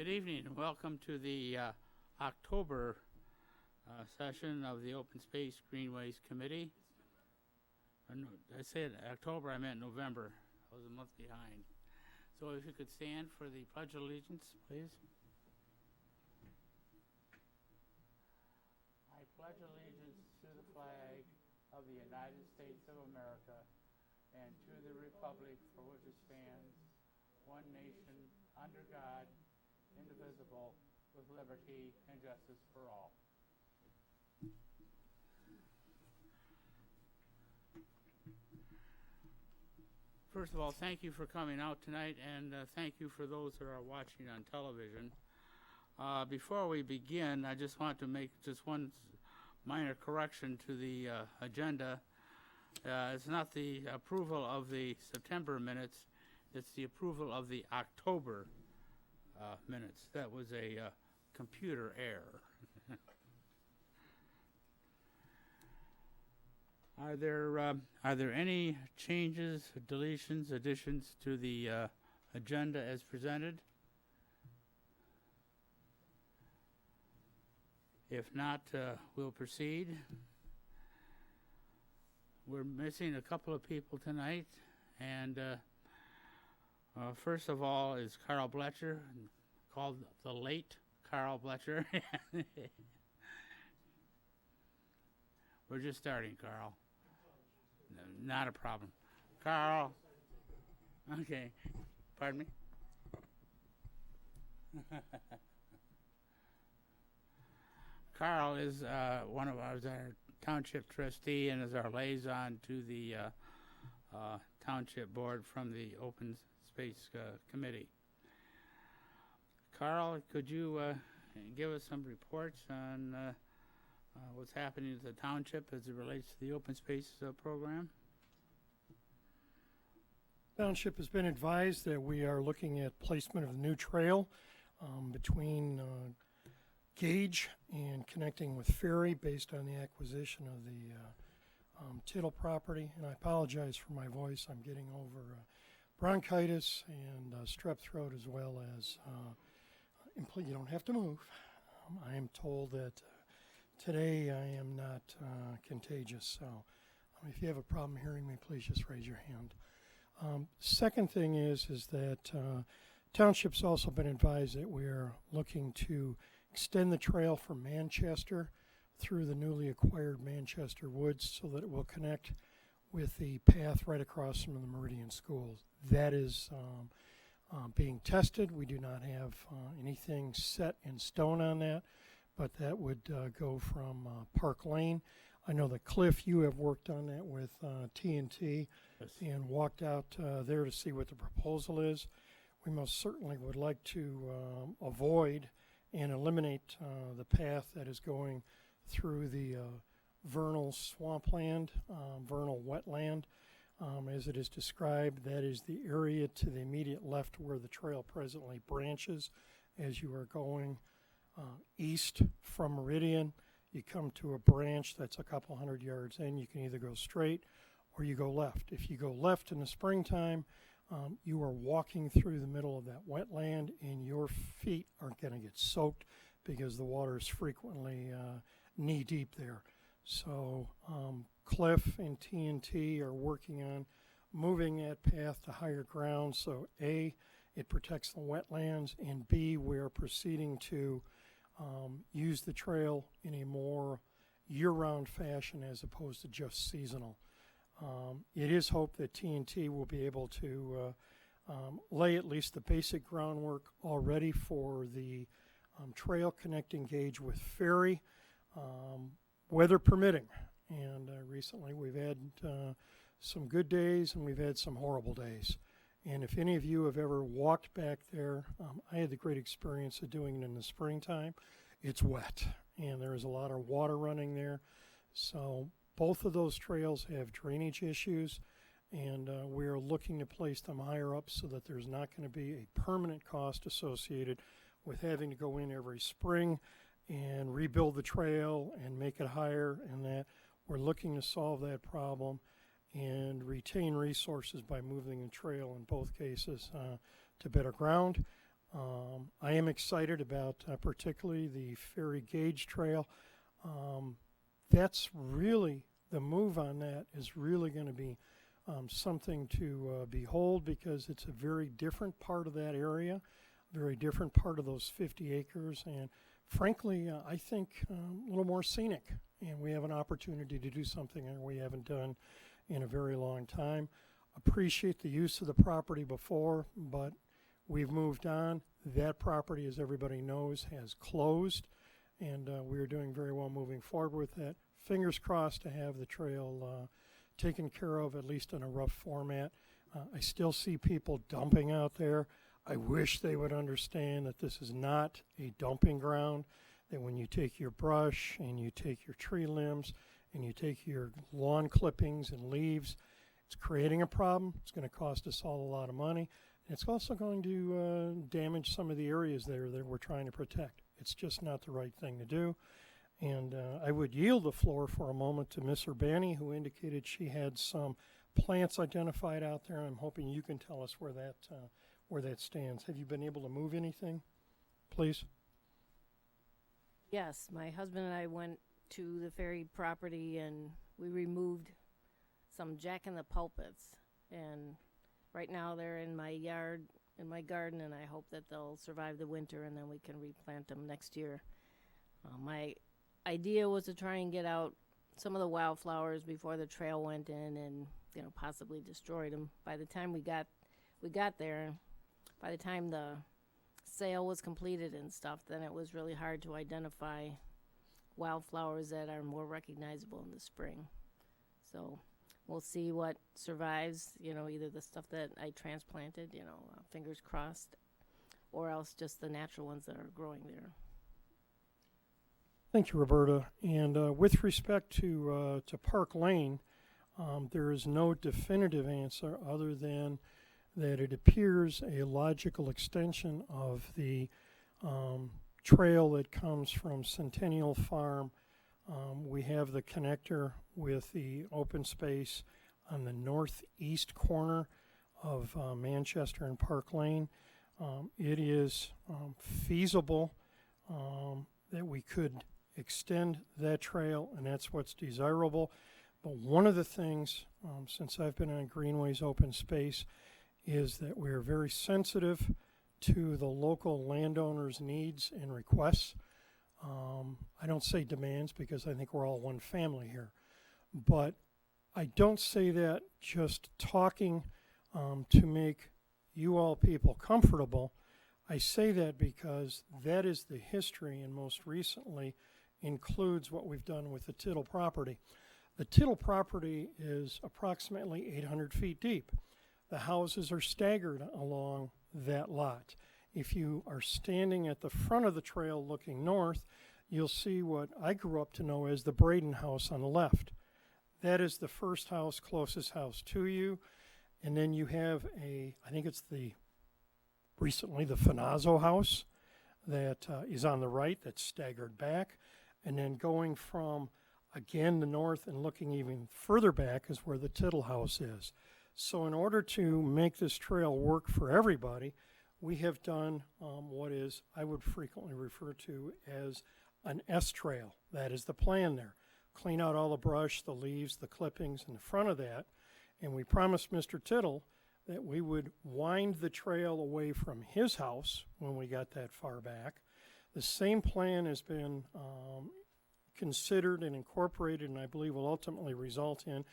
Good evening and welcome to the October session of the Open Space Greenways Committee. No, I said October, I meant November. I was a month behind. So if you could stand for the Pledge of Allegiance, please. I pledge allegiance to the flag of the United States of America and to the republic for which it stands, one nation, under God, indivisible, with liberty and justice for all. First of all, thank you for coming out tonight, and thank you for those that are watching on television. Before we begin, I just want to make just one minor correction to the agenda. It's not the approval of the September minutes, it's the approval of the October minutes. That was a computer error. Are there any changes, deletions, additions to the agenda as presented? If not, we'll proceed. We're missing a couple of people tonight, and first of all is Carl Bloetscher, called the late Carl Bloetscher. We're just starting, Carl. No, not a problem. Carl. Okay. Pardon me? Carl is one of our township trustee and is our liaison to the township board from the Open Space Committee. Carl, could you give us some reports on what's happening at the township as it relates to the open space program? Township has been advised that we are looking at placement of the new trail between Gage and connecting with Ferry based on the acquisition of the Tittle property. And I apologize for my voice. I'm getting over bronchitis and strep throat, as well as you don't have to move. I am told that today I am not contagious, so if you have a problem hearing me, please just raise your hand. Second thing is that Township's also been advised that we're looking to extend the trail from Manchester through the newly acquired Manchester Woods so that it will connect with the path right across from the Meridian Schools. That is being tested. We do not have anything set in stone on that, but that would go from Park Lane. I know that Cliff, you have worked on that with T&T Yes. and walked out there to see what the proposal is. We most certainly would like to avoid and eliminate the path that is going through the vernal swampland, vernal wetland. As it is described, that is the area to the immediate left where the trail presently branches as you are going east from Meridian. You come to a branch that's a couple hundred yards in. You can either go straight or you go left. If you go left in the springtime, you are walking through the middle of that wetland and your feet are going to get soaked because the water is frequently knee deep there. So Cliff and T&T are working on moving that path to higher ground. So A, it protects the wetlands, and B, we're proceeding to use the trail in a more year-round fashion as opposed to just seasonal. It is hoped that T&T will be able to lay at least the basic groundwork already for the trail connecting Gage with Ferry, weather permitting. And recently we've had some good days and we've had some horrible days. And if any of you have ever walked back there, I had the great experience of doing it in the springtime. It's wet and there is a lot of water running there. So both of those trails have drainage issues, and we're looking to place them higher up so that there's not going to be a permanent cost associated with having to go in every spring and rebuild the trail and make it higher, and that we're looking to solve that problem and retain resources by moving the trail in both cases to better ground. I am excited about particularly the Ferry Gauge Trail. That's really, the move on that is really going to be something to behold, because it's a very different part of that area, very different part of those 50 acres, and frankly, I think a little more scenic. And we have an opportunity to do something that we haven't done in a very long time. Appreciate the use of the property before, but we've moved on. That property, as everybody knows, has closed, and we're doing very well moving forward with that. Fingers crossed to have the trail taken care of, at least in a rough format. I still see people dumping out there. I wish they would understand that this is not a dumping ground, that when you take your brush and you take your tree limbs and you take your lawn clippings and leaves, it's creating a problem. It's going to cost us all a lot of money. And it's also going to damage some of the areas there that we're trying to protect. It's just not the right thing to do. And I would yield the floor for a moment to Miss Urbani, who indicated she had some plants identified out there. I'm hoping you can tell us where that stands. Have you been able to move anything, please? Yes, my husband and I went to the Ferry property and we removed some jack-in-the-pulpits. And right now they're in my yard, in my garden, and I hope that they'll survive the winter and then we can replant them next year. My idea was to try and get out some of the wildflowers before the trail went in and, possibly destroyed them. By the time we got there, by the time the sale was completed and stuff, then it was really hard to identify wildflowers that are more recognizable in the spring. So we'll see what survives, either the stuff that I transplanted, fingers crossed, or else just the natural ones that are growing there. Thank you, Roberta. And with respect to Park Lane, there is no definitive answer other than that it appears a logical extension of the trail that comes from Centennial Farm. We have the connector with the open space on the northeast corner of Manchester and Park Lane. It is feasible that we could extend that trail, and that's what's desirable. But one of the things, since I've been on Greenways open space, is that we're very sensitive to the local landowners' needs and requests. I don't say demands because I think we're all one family here. But I don't say that just talking to make you all people comfortable. I say that because that is the history, and most recently includes what we've done with the Tittle property. The Tittle property is approximately 800 feet deep. The houses are staggered along that lot. If you are standing at the front of the trail looking north, you'll see what I grew up to know as the Braden house on the left. That is the first house, closest house to you. And then you have I think it's recently the Finazzo house that is on the right, that's staggered back. And then going from, again, the north and looking even further back is where the Tittle house is. So in order to make this trail work for everybody, we have done what is, I would frequently refer to as an S trail. That is the plan there. Clean out all the brush, the leaves, the clippings in the front of that. And we promised Mr. Tittle that we would wind the trail away from his house when we got that far back. The same plan has been considered and incorporated, and I believe will ultimately result in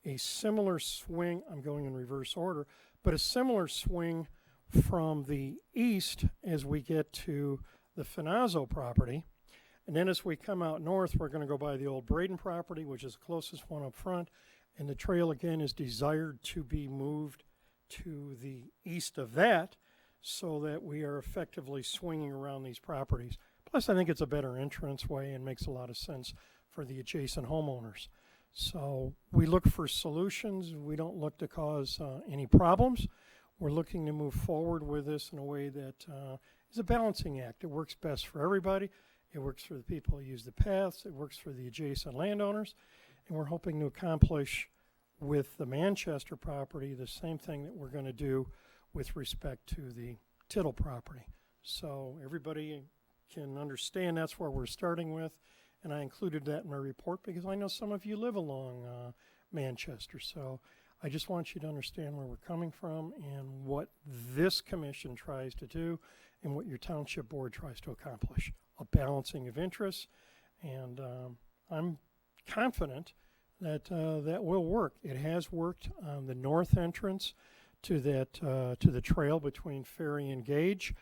a similar swing. I'm going in reverse order, but a similar swing from the east as we get to the Finazzo property. And then as we come out north, we're going to go by the old Braden property, which is the closest one up front. And the trail, again, is desired to be moved to the east of that so that we are effectively swinging around these properties. Plus, I think it's a better entrance way and makes a lot of sense for the adjacent homeowners. So we look for solutions. We don't look to cause any problems. We're looking to move forward with this in a way that is a balancing act. It works best for everybody. It works for the people who use the paths. It works for the adjacent landowners. And we're hoping to accomplish with the Manchester property the same thing that we're going to do with respect to the Tittle property. So everybody can understand that's where we're starting with, and I included that in my report because I know some of you live along Manchester. So I just want you to understand where we're coming from and what this commission tries to do and what your township board tries to accomplish. A balancing of interests, and I'm confident that that will work. It has worked on the north entrance to that to the trail between Ferry and Gage.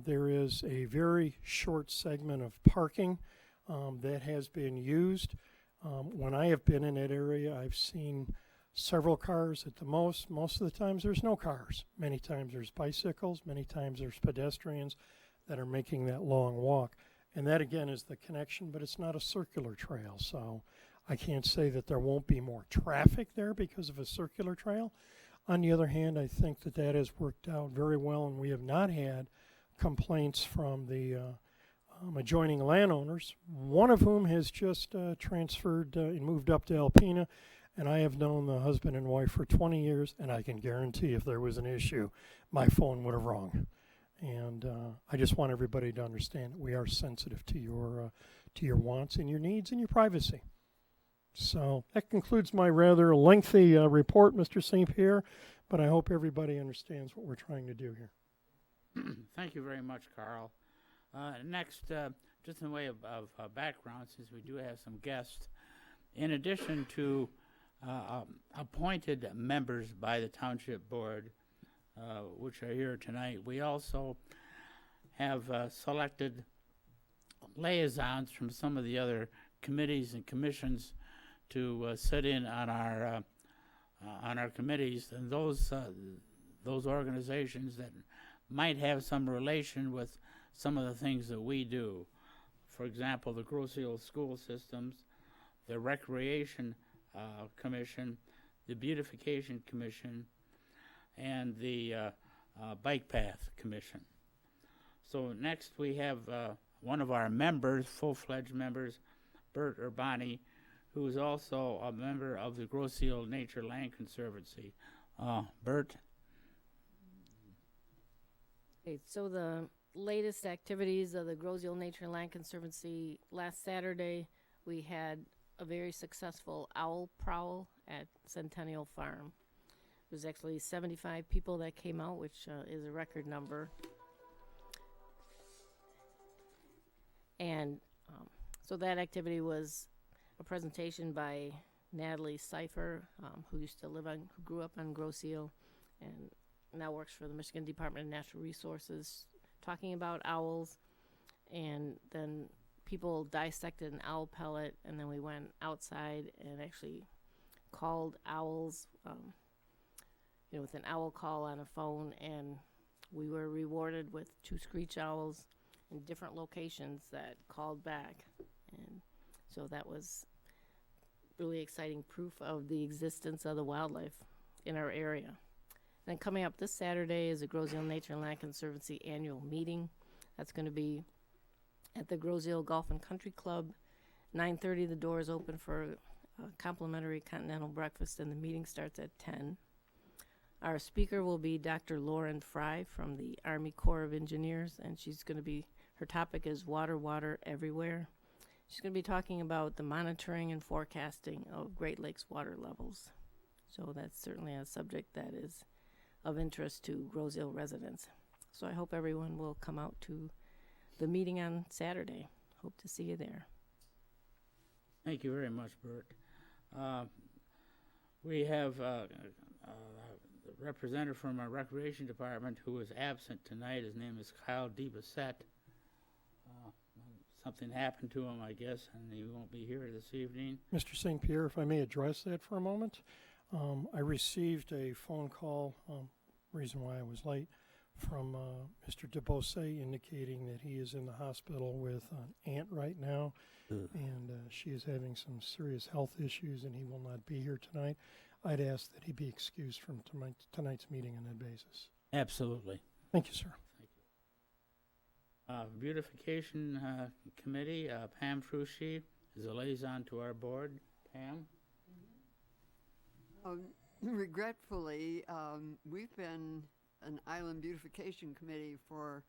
There is a very short segment of parking that has been used. When I have been in that area, I've seen several cars at the most. Most of the times there's no cars. Many times there's bicycles. Many times there's pedestrians that are making that long walk. And that again is the connection, but it's not a circular trail. So I can't say that there won't be more traffic there because of a circular trail. On the other hand, I think that that has worked out very well, and we have not had complaints from the adjoining landowners, one of whom has just transferred and moved up to Alpena, and I have known the husband and wife for 20 years, and I can guarantee if there was an issue, my phone would have rung. And I just want everybody to understand that we are sensitive to your wants and your needs and your privacy. So that concludes my rather lengthy report, Mr. St. Pierre, but I hope everybody understands what we're trying to do here. Thank you very much, Carl. Next, just in way of background, since we do have some guests, in addition to appointed members by the Township Board, which are here tonight, we also have selected liaisons from some of the other committees and commissions to sit in on our committees, and those organizations that might have some relation with some of the things that we do. For example, the GROSSE school systems, the Recreation Commission, the Beautification Commission, and the Bike Path Commission. So next we have one of our members, full-fledged members, Bert Urbani, who is also a member of the GROSSE Nature Land Conservancy. Bert? Okay, so the latest activities of the GROSSE Nature and Land Conservancy, last Saturday we had a very successful owl prowl at Centennial Farm. It was actually 75 people that came out, which is a record number. And so that activity was a presentation by Natalie Seifer, who grew up on Grosse Ile and now works for the Michigan Department of Natural Resources, talking about owls. And then people dissected an owl pellet, and then we went outside and actually called owls, with an owl call on a phone, and we were rewarded with 2 screech owls in different locations that called back. And so that was really exciting proof of the existence of the wildlife in our area. Then coming up this Saturday is the GROSSE Nature and Land Conservancy annual meeting. That's going to be at the Grosse Ile Golf and Country Club. 9:30, the doors open for a complimentary continental breakfast, and the meeting starts at 10. Our speaker will be Dr. Lauren Fry from the Army Corps of Engineers, and her topic is water, water everywhere. She's going to be talking about the monitoring and forecasting of Great Lakes water levels. So that's certainly a subject that is of interest to Grosse Ile residents. So I hope everyone will come out to the meeting on Saturday. Hope to see you there. Thank you very much, Bert. We have a representative from our Recreation Department who is absent tonight. His name is Kyle deBeausset. Something happened to him, I guess, and he won't be here this evening. Mr. St. Pierre, if I may address that for a moment. I received a phone call, reason why I was late, from Mr. deBeausset indicating that he is in the hospital with an aunt right now, and she is having some serious health issues, and he will not be here tonight. I'd ask that he be excused from tonight's meeting on that basis. Absolutely. Thank you, sir. Thank you. Beautification Committee, Pam Frucci is a liaison to our board. Pam? Regretfully, we've been an island beautification committee for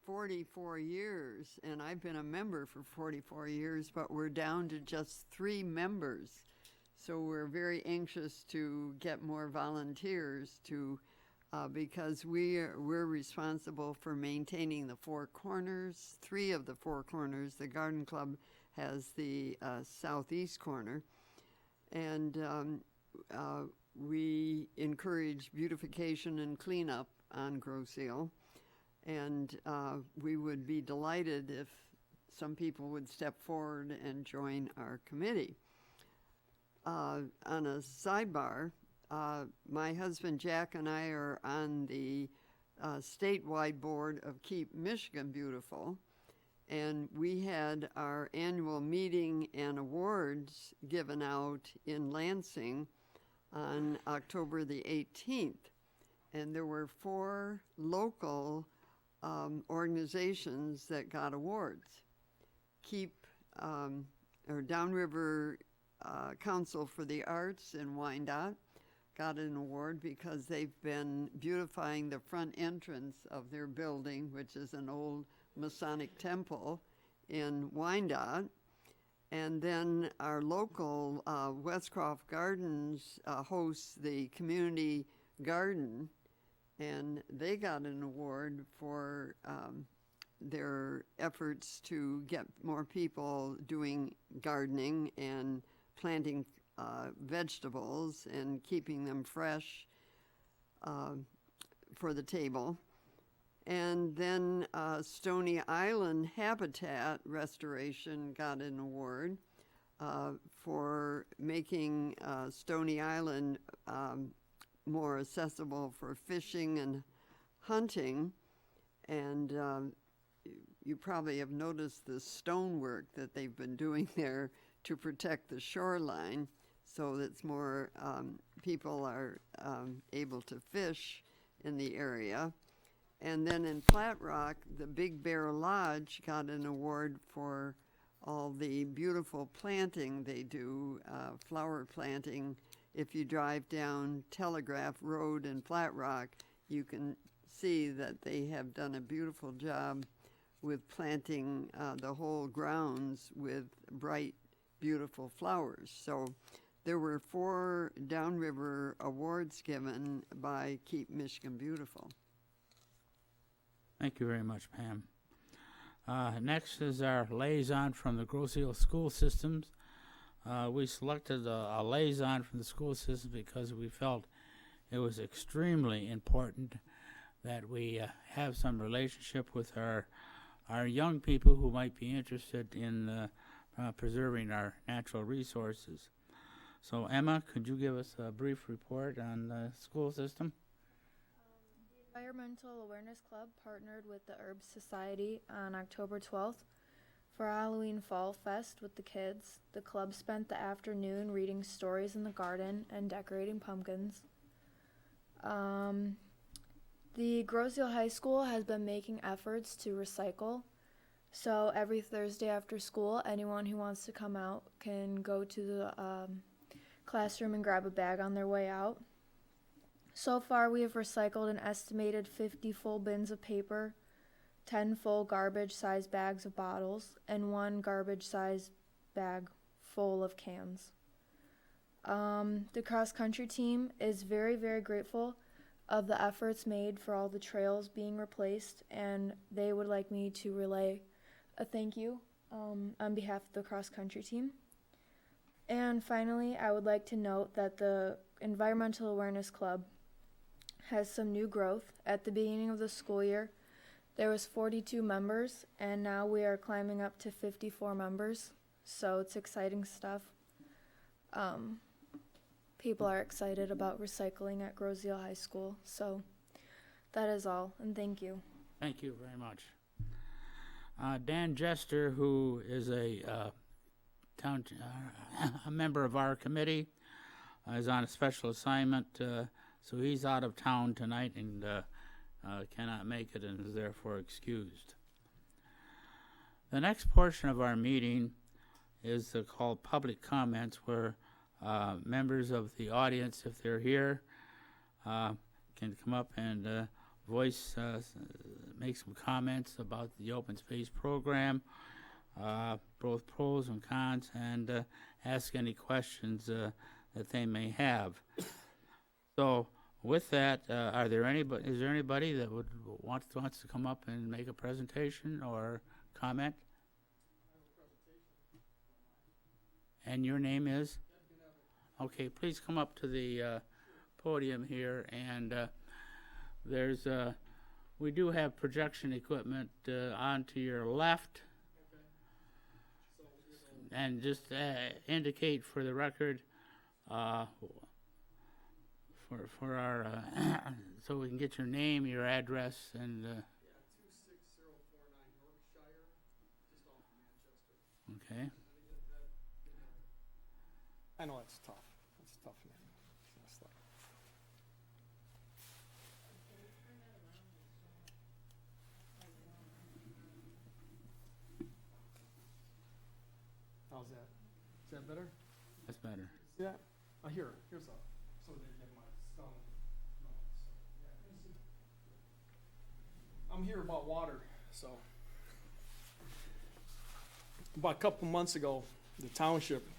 44 years, and I've been a member for 44 years, but we're down to just 3 members. So we're very anxious to get more volunteers to, because we're responsible for maintaining the 4 corners, 3 of the 4 corners. The garden club has the southeast corner, and we encourage beautification and cleanup on GROSSE. And we would be delighted if some people would step forward and join our committee. On a sidebar, my husband Jack and I are on the statewide board of Keep Michigan Beautiful, and we had our annual meeting and awards given out in Lansing on October the 18th. And there were 4 local organizations that got awards. Downriver Council for the Arts in Wyandotte got an award because they've been beautifying the front entrance of their building, which is an old Masonic temple in Wyandotte. And then our local Westcroft Gardens hosts the community garden, and they got an award for their efforts to get more people doing gardening and planting vegetables and keeping them fresh for the table. And then Stony Island Habitat Restoration got an award for making Stony Island more accessible for fishing and hunting. And you probably have noticed the stonework that they've been doing there to protect the shoreline, so that more people are able to fish in the area. And then in Flat Rock, the Big Bear Lodge got an award for all the beautiful planting they do, flower planting. If you drive down Telegraph Road in Flat Rock, you can see that they have done a beautiful job with planting the whole grounds with bright, beautiful flowers. So there were 4 downriver awards given by Keep Michigan Beautiful. Thank you very much, Pam. Next is our liaison from the GROSSE school systems. We selected a liaison from the school system because we felt it was extremely important that we have some relationship with our young people who might be interested in preserving our natural resources. So Emma, could you give us a brief report on the school system? The Environmental Awareness Club partnered with the Herb Society on October 12th for Halloween Fall Fest with the kids. The club spent the afternoon reading stories in the garden and decorating pumpkins. The GROSSE High School has been making efforts to recycle. So every Thursday after school, anyone who wants to come out can go to the classroom and grab a bag on their way out. So far, we have recycled an estimated 50 full bins of paper, 10 full garbage-sized bags of bottles, and 1 garbage-sized bag full of cans. The cross-country team is very, very grateful of the efforts made for all the trails being replaced, and they would like me to relay a thank you on behalf of the cross-country team. And finally, I would like to note that the Environmental Awareness Club has some new growth. At the beginning of the school year, there was 42 members, and now we are climbing up to 54 members, so it's exciting stuff. People are excited about recycling at GROSSE High School, so that is all, and thank you. Thank you very much. Dan Jaster, who is a member of our committee, is on a special assignment, so he's out of town tonight and cannot make it and is therefore excused. The next portion of our meeting is called public comments, where members of the audience, if they're here, can come up and make some comments about the open space program, both pros and cons, and ask any questions that they may have. So with that, is there anybody that wants to come up and make a presentation or comment? And your name is? Okay, please come up to the podium here, and we do have projection equipment on to your left. And just indicate for the record, for our, so we can get your name, your address, and 26049 Yorkshire, just off of Manchester. okay. I know it's tough. It's a tough name. It's like, how's that? Is that better? That's better. Yeah. Here's a, so they get my stone. No, so, yeah. I'm here about water, so. About a couple months ago, the township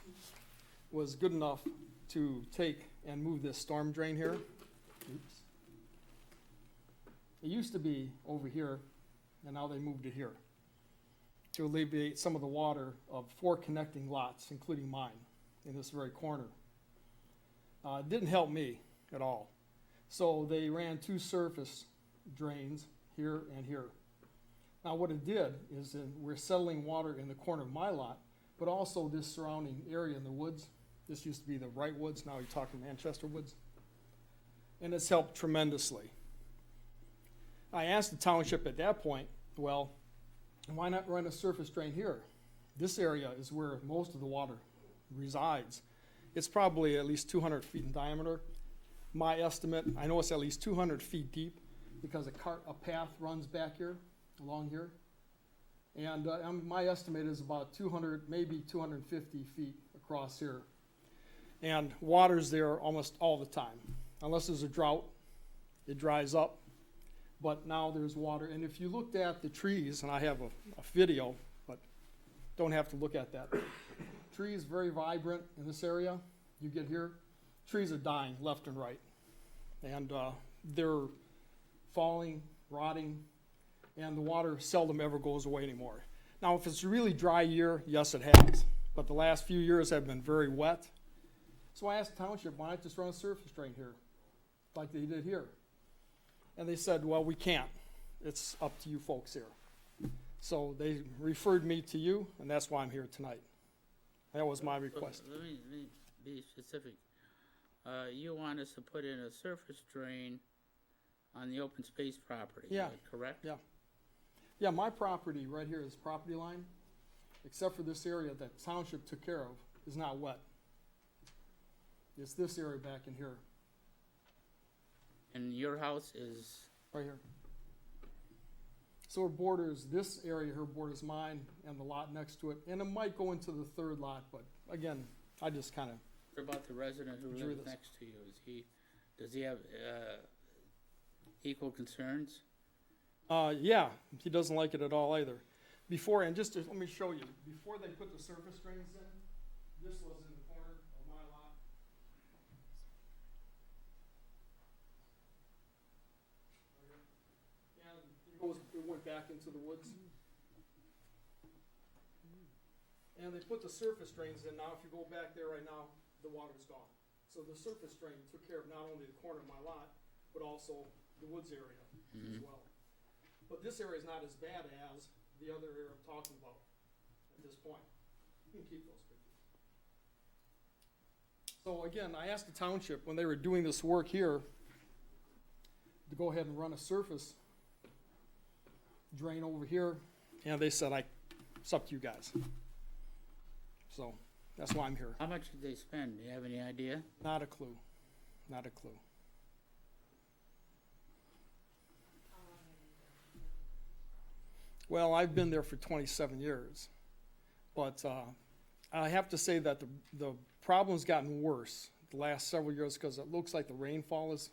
was good enough to take and move this storm drain here. Oops. It used to be over here, and now they moved it here to alleviate some of the water of 4 connecting lots, including mine, in this very corner. It didn't help me at all. So they ran 2 surface drains here and here. Now what it did is we're settling water in the corner of my lot, but also this surrounding area in the woods. This used to be the Wright Woods, now you're talking Manchester Woods. And it's helped tremendously. I asked the township at that point, well, why not run a surface drain here? This area is where most of the water resides. It's probably at least 200 feet in diameter. My estimate, I know it's at least 200 feet deep because a path runs back here, along here. And my estimate is about 200, maybe 250 feet across here. And water's there almost all the time. Unless there's a drought, it dries up. But now there's water. And if you looked at the trees, and I have a video, but don't have to look at that. Trees very vibrant in this area. You get here, trees are dying left and right. And they're falling, rotting, and the water seldom ever goes away anymore. Now, if it's a really dry year, yes, it has. But the last few years have been very wet. So I asked the township, why not just run a surface drain here, like they did here? And they said, well, we can't. It's up to you folks here. So they referred me to you, and that's why I'm here tonight. That was my request. Let me be specific. You want us to put in a surface drain on the open space property, Yeah. is that correct? Yeah. Yeah, my property right here is property line, except for this area that township took care of, is not wet. It's this area back in here, And your house is, right here. So it borders this area here, borders mine and the lot next to it, and it might go into the third lot, but again, I just kind of, what about the resident who Drew lives this. next to you? Does he have equal concerns? yeah, he doesn't like it at all either. Before, and just to, let me show you, before they put the surface drains in, this was in the corner of my lot. And it went back into the woods. And they put the surface drains in. Now, if you go back there right now, the water's gone. So the surface drain took care of not only the corner of my lot, but also the woods area as well. But this area is not as bad as the other area I'm talking about at this point. You can keep those pictures. So again, I asked the township when they were doing this work here to go ahead and run a surface drain over here, and they said, it's up to you guys. So that's why I'm here. How much did they spend? Do you have any idea? Not a clue. Not a clue. Well, I've been there for 27 years, but I have to say that the problem's gotten worse the last several years because it looks like the rainfall is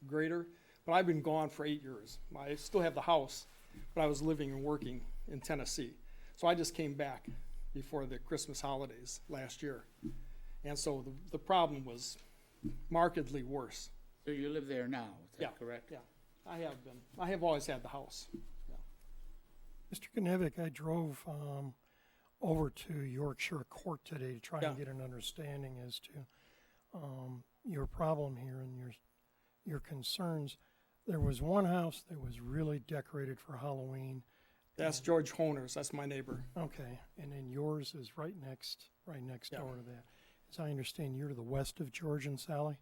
greater. But I've been gone for 8 years. I still have the house, but I was living and working in Tennessee. So I just came back before the Christmas holidays last year. And so the problem was markedly worse. So you live there now, is that correct? Yeah, I have been. I have always had the house. Mr. Knevick, I drove over to Yorkshire Court today to try and get an understanding as to your problem here and your concerns. There was one house that was really decorated for Halloween. That's George Honer's. That's my neighbor. Okay, and then yours is right next Yeah. door to that. As I understand, you're to the west of George and Sally?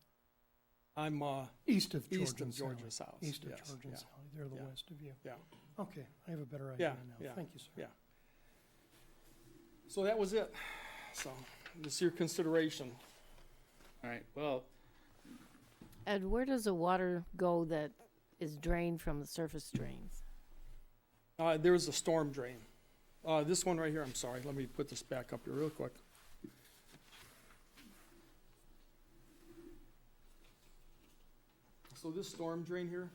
I'm East of George east of and Sally. George's house. East of yes, George and yeah, Sally. They're the yeah, west of you. Yeah. Okay, I have a better idea now. Yeah. Thank you, sir. Yeah. So that was it. So this is your consideration. All right, well, Ed, where does the water go that is drained from the surface drains? There's a storm drain. This one right here, I'm sorry. Let me put this back up here real quick. So this storm drain here,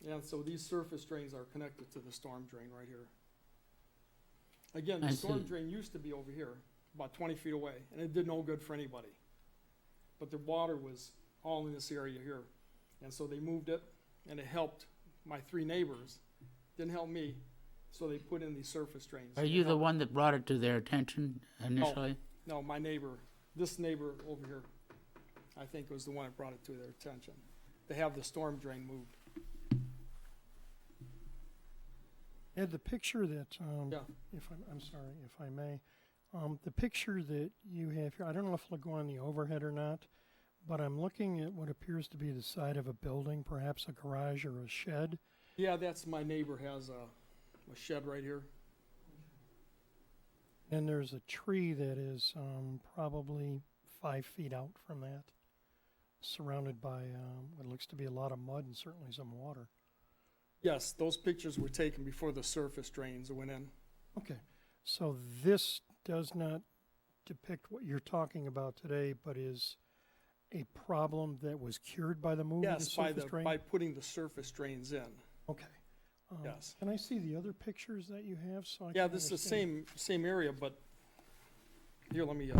and so these surface drains are connected to the storm drain right here. Again, I the storm see. drain used to be over here, about 20 feet away, and it did no good for anybody. But the water was all in this area here. And so they moved it, and it helped my 3 neighbors. Didn't help me, so they put in these surface drains. are It you the helped- one that brought it to their attention initially? No, my neighbor, this neighbor over here, I think was the one that brought it to their attention. To have the storm drain moved. Ed, the picture that, Yeah. if I'm sorry, if I may, the picture that you have here, I don't know if it'll go on the overhead or not, but I'm looking at what appears to be the side of a building, perhaps a garage or a shed. Yeah, that's my neighbor has a shed right here. And there's a tree that is probably 5 feet out from that, surrounded by what looks to be a lot of mud and certainly some water. Yes, those pictures were taken before the surface drains went in. Okay, so this does not depict what you're talking about today, but is a problem that was cured by the move of the Yes, by surface drain? by putting the surface drains in. Okay. Yes. Can I see the other pictures that you have so I Yeah, can this is the understand? same area, but here, let me,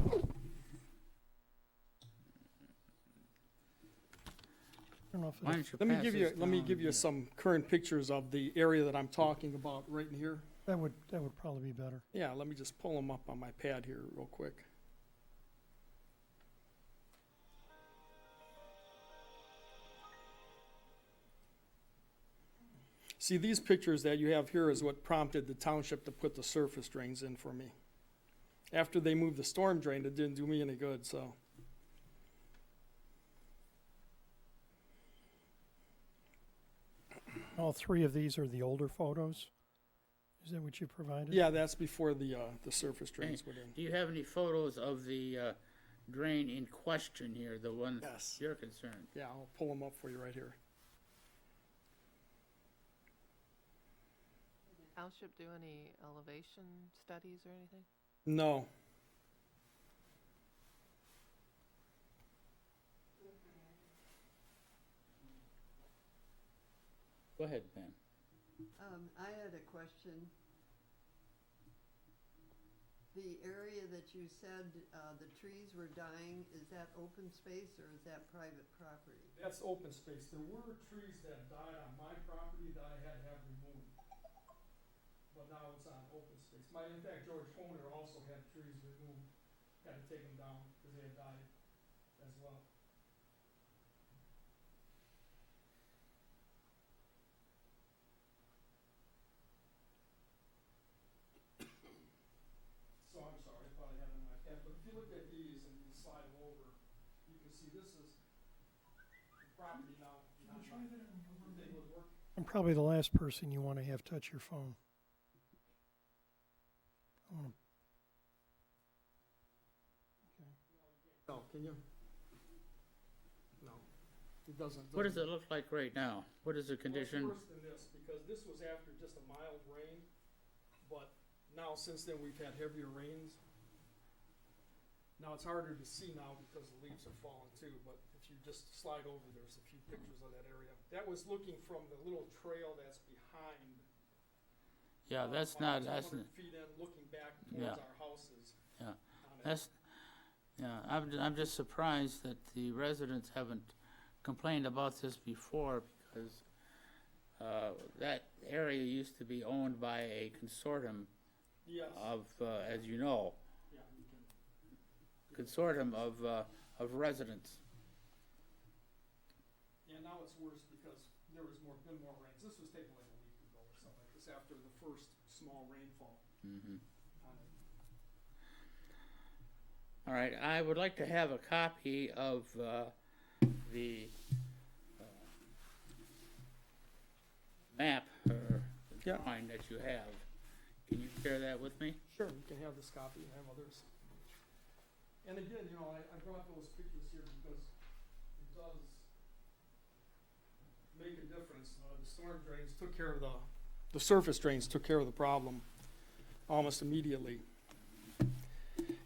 Why don't you let me pass give you, this let me down give you here? some current pictures of the area that I'm talking about right in here. that would probably be better. Yeah, let me just pull them up on my pad here real quick. See, these pictures that you have here is what prompted the township to put the surface drains in for me. After they moved the storm drain, it didn't do me any good, so. All 3 of these are the older photos? Is that what you provided? Yeah, that's before the surface drains went in. Do you have any photos of the drain in question here, the one Yes. you're concerned? Yeah, I'll pull them up for you right here. Did the township do any elevation studies or anything? No. Go ahead, Pam. I had a question. The area that you said the trees were dying, is that open space or is that private property? That's open space. There were trees that died on my property that I had to have removed. But now it's on open space. In fact, George Honer also had trees removed, had to take them down because they had died as well. So I'm sorry, I thought I had it on my head, but if you look at these and you slide them over, you can see this is the property now. Not mine. You think it would work? I'm probably the last person you want to have touch your phone. I wanna- No, can you? No, it doesn't. What does it look like right now? What is the condition? Well, it's worse than this, because this was after just a mild rain, but now since then we've had heavier rains. Now it's harder to see now because the leaves are falling too, but if you just slide over, there's a few pictures of that area. That was looking from the little trail that's behind. Yeah, that's about not, that's, 200 feet in, looking back towards Yeah. our houses. yeah, on it. that's, yeah, I'm just surprised that the residents haven't complained about this before, because that area used to be owned by a consortium Yes. of, as you know, Yeah, you can. consortium of residents. And now it's worse because there was been more rains. This was taken like a week ago or something like this after the first small rainfall Mhm. on it. All right, I would like to have a copy of the map or Yeah. drawing that you have. Can you share that with me? Sure, you can have this copy and have others. And again, I brought those pictures here because it does make a difference. The storm drains took care of the surface drains took care of the problem almost immediately.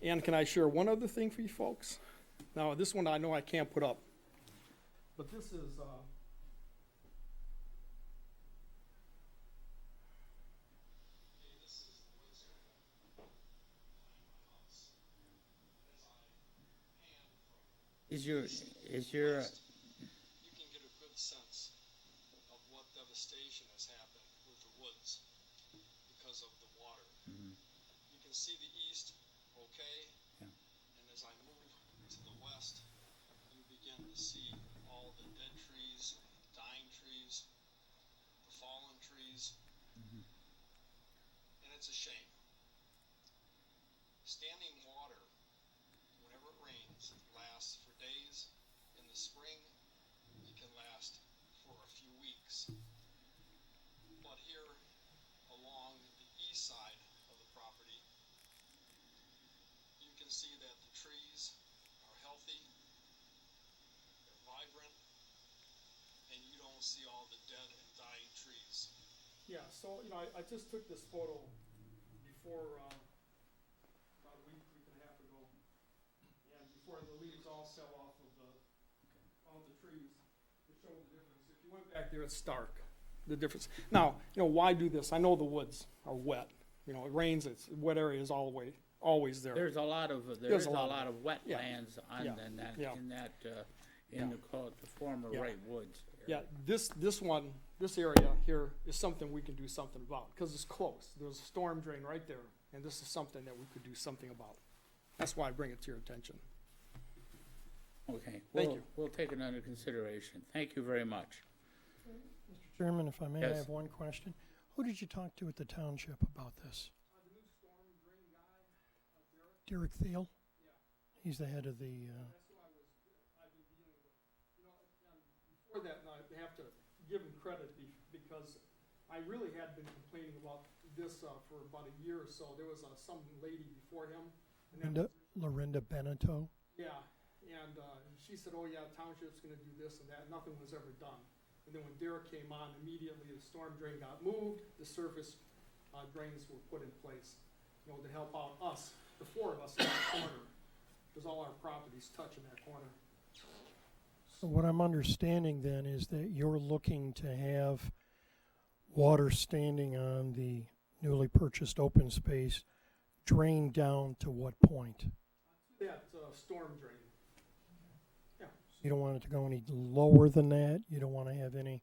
And can I share one other thing for you folks? Now, this one I know I can't put up, but this is, Is your you can get a good sense of what devastation has happened with the woods because of the water. You can see the east, okay? Yeah. And as I move to the west, you begin to see all the dead trees, dying trees, the fallen trees. And it's a shame. Standing water, whenever it rains, lasts for days. In the spring, it can last for a few weeks. But here, along the east side of the property, you can see that the trees are healthy, they're vibrant, and you don't see all the dead and dying trees. Yeah, so, I just took this photo before, about a week and a half ago, and before the leaves all fell off of all the trees, to show the difference. If you went back there, it's stark, the difference. Now, why do this? I know the woods are wet. It rains, it's wet area is always there. there's a lot of There's a lot of Yeah. wetlands on Yeah. in that Yeah. in the call it the former Yeah. Wright Woods. Yeah, this area here is something we can do something about, because it's close. There's a storm drain right there, and this is something that we could do something about. That's why I bring it to your attention. Okay, Thank you. We'll take it under consideration. Thank you very much. Mr. Chairman, if I may, I Yes. have one question. Who did you talk to at the township about this? The new storm drain guy, Bert, Derek Thiel? Yeah. He's the head of the, that's who I've been dealing with. And before that, I have to give him credit because I really had been complaining about this for about a year or so. There was some lady before him. And then, Lorinda Beneteau. yeah, and she said, oh yeah, township's gonna do this and that. Nothing was ever done. And then when Derek came on, immediately the storm drain got moved, the surface drains were put in place, to help out us, the four of us in that corner, because all our properties touch in that corner. So what I'm understanding then is that you're looking to have water standing on the newly purchased open space drain down to what point? That storm drain. Yeah. You don't want it to go any lower than that? You don't want to have any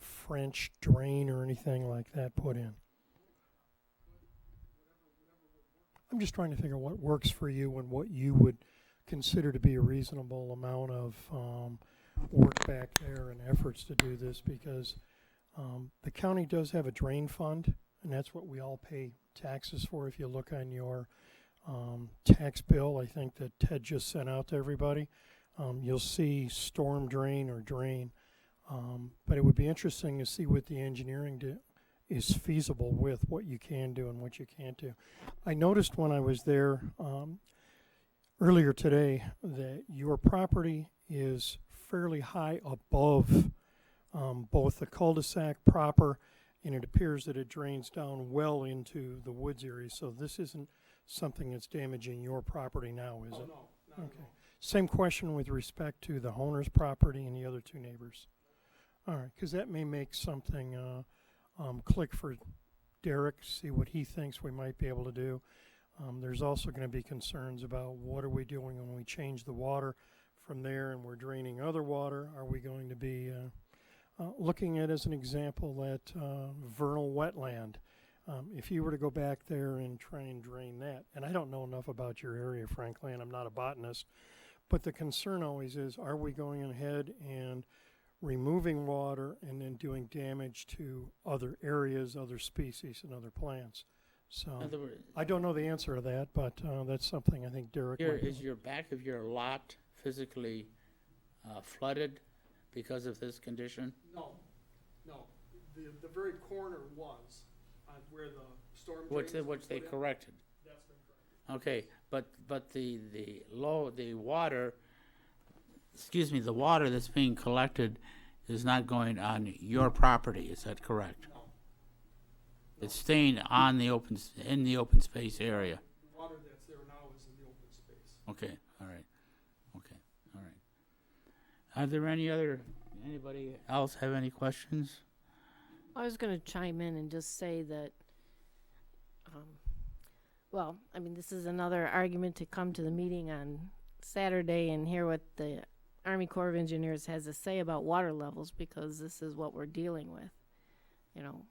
French drain or anything like that put in? I'm just trying to figure what works for you and what you would consider to be a reasonable amount of work back there and efforts to do this, because the county does have a drain fund, and that's what we all pay taxes for. If you look on your tax bill, I think that Ted just sent out to everybody, you'll see storm drain or drain. But it would be interesting to see what the engineering is feasible with what you can do and what you can't do. I noticed when I was there earlier today that your property is fairly high above both the cul-de-sac proper, and it appears that it drains down well into the woods area. So this isn't something that's damaging your property now, is Oh, it? no, not at Okay. all. Same question with respect to the Honer's property and the other two neighbors. All right, because that may make something click for Derek, see what he thinks we might be able to do. There's also going to be concerns about what are we doing when we change the water from there and we're draining other water. Are we going to be looking at, as an example, that vernal wetland? If you were to go back there and try and drain that, and I don't know enough about your area, frankly, and I'm not a botanist, but the concern always is, are we going ahead and removing water and then doing damage to other areas, other species, and other plants? So In other words, I don't know the answer to that, but that's something I think Derek might is your back of your lot physically flooded because of this condition? No, no. The very corner was where the storm Which drains were they put in. corrected. That's been corrected. Okay, but the water, excuse me, the water that's being collected is not going on your property. Is that correct? No. It's staying on the in the open space area. The water that's there now is in the open space. Okay, all right. Okay, all right. Are there anybody else have any questions? I was going to chime in and just say that, well, I mean, this is another argument to come to the meeting on Saturday and hear what the Army Corps of Engineers has to say about water levels, because this is what we're dealing with. You know,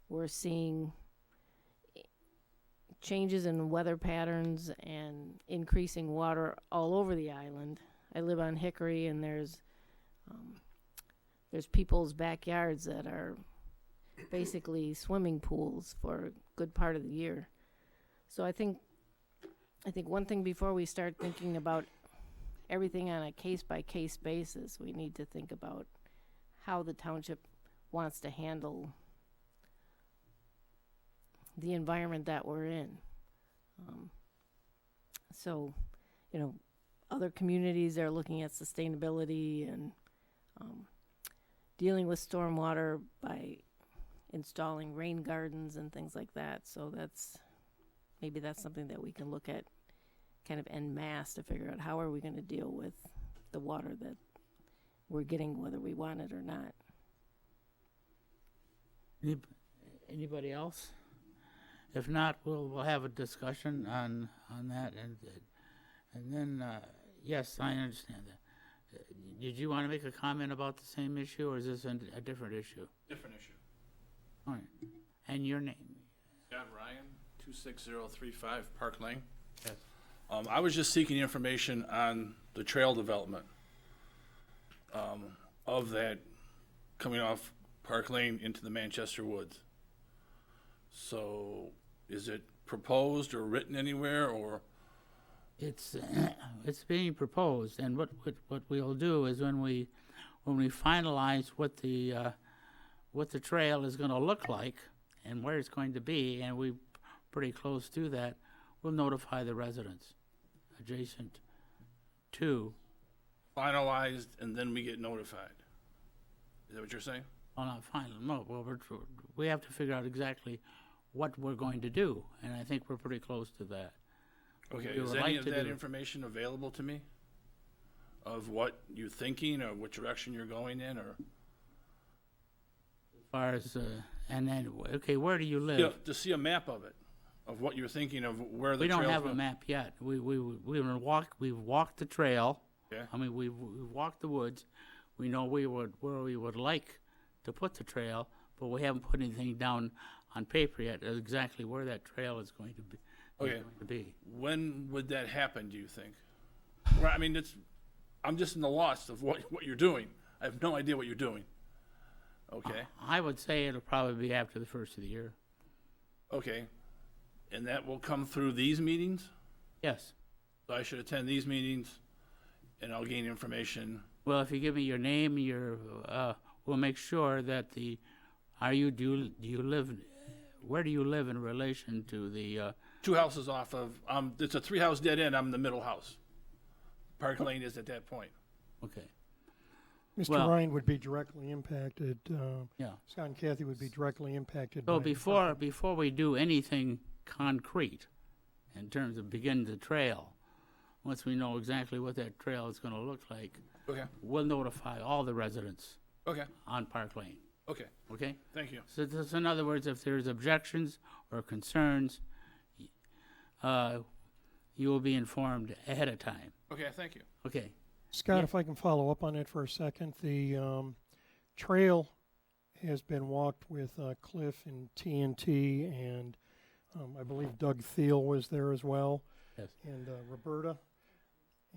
we're seeing changes in weather patterns and increasing water all over the island. I live on Hickory, and there's people's backyards that are basically swimming pools for a good part of the year. So I think one thing, before we start thinking about everything on a case-by-case basis, we need to think about how the township wants to handle the environment that we're in. So, you know, other communities are looking at sustainability and dealing with stormwater by installing rain gardens and things like that. So maybe that's something that we can look at kind of en masse to figure out how are we going to deal with the water that we're getting, whether we want it or not. Anybody else? If not, we'll have a discussion on that, and then yes, I understand that. Did you want to make a comment about the same issue, or is this a different issue? Different issue. All right. And your name? Scott Ryan, 26035 Park Lane. Yes. I was just seeking information on the trail development of that coming off Park Lane into the Manchester Woods. So, is it proposed or written anywhere, or? It's being proposed, and what we'll do is when we finalize what the trail is going to look like and where it's going to be, and we're pretty close to that, we'll notify the residents adjacent to. Finalized, and then we get notified. Is that what you're saying? Well, not final. No, well, we have to figure out exactly what we're going to do, and I think we're pretty close to that. Okay, We is would any like of to that do- information available to me? Of what you're thinking, or what direction you're going in, or? As far as and then okay, where do you live? Yeah, to see a map of it, of what you're thinking of where the We don't trail's have a going. map yet. We've walked the trail. Yeah. I mean, we've walked the woods. We know where we would like to put the trail, but we haven't put anything down on paper yet as exactly where that trail is going to be. Okay. When would that happen, do you think? Well, I mean, I'm just in the lost of what you're doing. I have no idea what you're doing. Okay. I would say it'll probably be after the first of the year. Okay. And that will come through these meetings? Yes. So I should attend these meetings, and I'll gain information. Well, if you give me your name, we'll make sure that do you live, where do you live in relation to the, 2 houses off of, it's a 3-house dead end. I'm in the middle house. Park Lane is at that point. okay, Mr. Well- Ryan would be directly impacted. yeah. Scott and Kathy would be directly impacted. So by before we do anything concrete in terms of begin the trail, once we know exactly what that trail is gonna look like, Okay, we'll notify all the residents okay, on Park Lane, okay, okay? thank you. So this, in other words, if there's objections or concerns, you will be informed ahead of time, Okay, thank you. okay? Scott, Yeah. if I can follow up on that for a second, the trail has been walked with Cliff and TNT, and I believe Doug Thiel was there as well, Yes. and Roberta,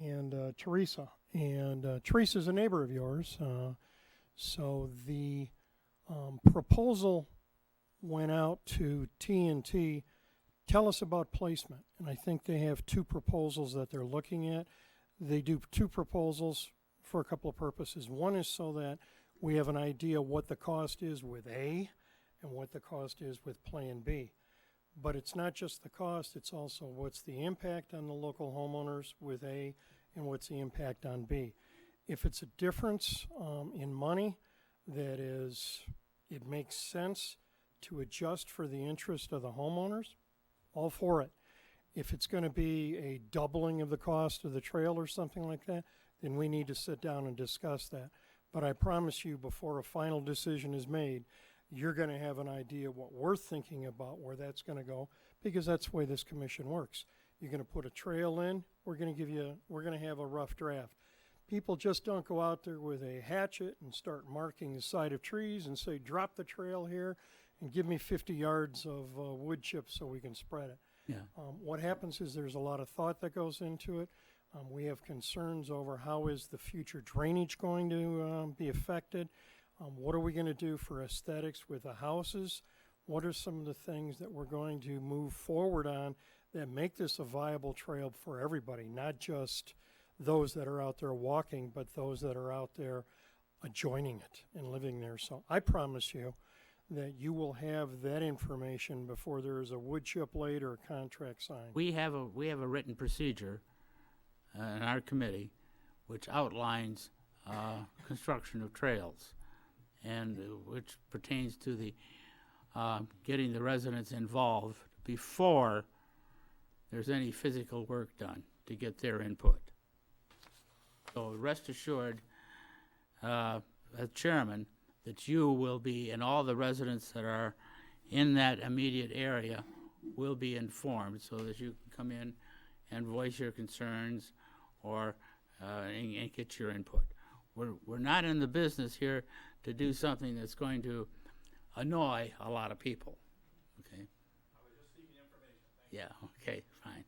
and Teresa. And Teresa's a neighbor of yours, so the proposal went out to TNT. Tell us about placement, and I think they have two proposals that they're looking at. They do two proposals for a couple of purposes. One is so that we have an idea what the cost is with A and what the cost is with Plan B. But it's not just the cost, it's also what's the impact on the local homeowners with A and what's the impact on B. If it's a difference in money that is, it makes sense to adjust for the interest of the homeowners, all for it. If it's going to be a doubling of the cost of the trail or something like that, then we need to sit down and discuss that. But I promise you, before a final decision is made, you're going to have an idea what we're thinking about where that's going to go, because that's the way this commission works. You're going to put a trail in, we're going to have a rough draft. People just don't go out there with a hatchet and start marking the side of trees and say, drop the trail here and give me 50 yards of wood chips so we can spread it. Yeah. What happens is there's a lot of thought that goes into it. We have concerns over how is the future drainage going to be affected. What are we going to do for aesthetics with the houses? What are some of the things that we're going to move forward on that make this a viable trail for everybody, not just those that are out there walking, but those that are out there adjoining it and living there. So I promise you that you will have that information before there is a wood chip laid or a contract signed. We have a written procedure in our committee which outlines construction of trails, and which pertains to the getting the residents involved before there's any physical work done to get their input. So rest assured, as chairman, that you will be, and all the residents that are in that immediate area will be informed, so that you can come in and voice your concerns or and get your input. We're not in the business here to do something that's going to annoy a lot of people. Okay. I was just seeking information. Yeah. Okay. Fine.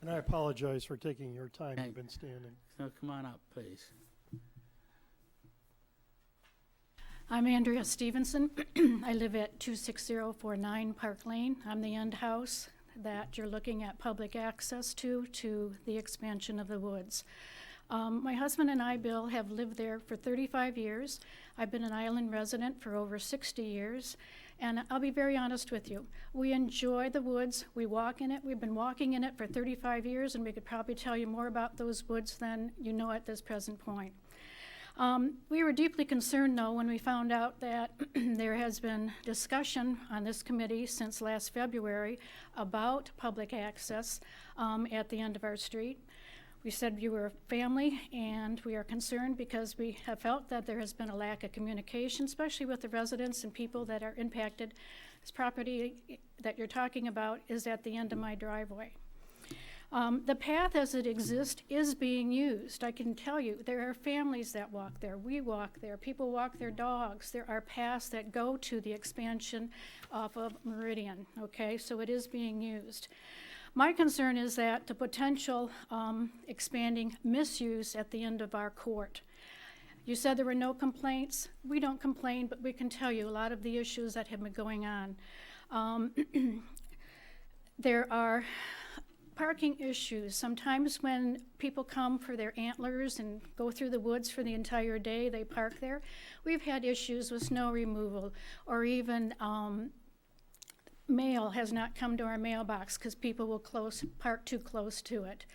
And I apologize for taking your time. Okay. You've been standing. So come on up, please. I'm Andrea Stevenson. I live at 26049 Park Lane. I'm the end house that you're looking at public access to the expansion of the woods. My husband and I, Bill, have lived there for 35 years. I've been an island resident for over 60 years. And I'll be very honest with you. We enjoy the woods. We walk in it. We've been walking in it for 35 years, and we could probably tell you more about those woods than you know at this present point. We were deeply concerned, though, when we found out that there has been discussion on this committee since last February about public access at the end of our street. We said we were a family, and we are concerned because we have felt that there has been a lack of communication, especially with the residents and people that are impacted. This property that you're talking about is at the end of my driveway. The path as it exists is being used. I can tell you, there are families that walk there. We walk there. People walk their dogs. There are paths that go to the expansion off of Meridian, okay? So it is being used. My concern is that the potential expanding misuse at the end of our court. You said there were no complaints. We don't complain, but we can tell you a lot of the issues that have been going on. There are parking issues. Sometimes when people come for their antlers and go through the woods for the entire day, they park there. We've had issues with snow removal or even mail has not come to our mailbox because people will park too close to it.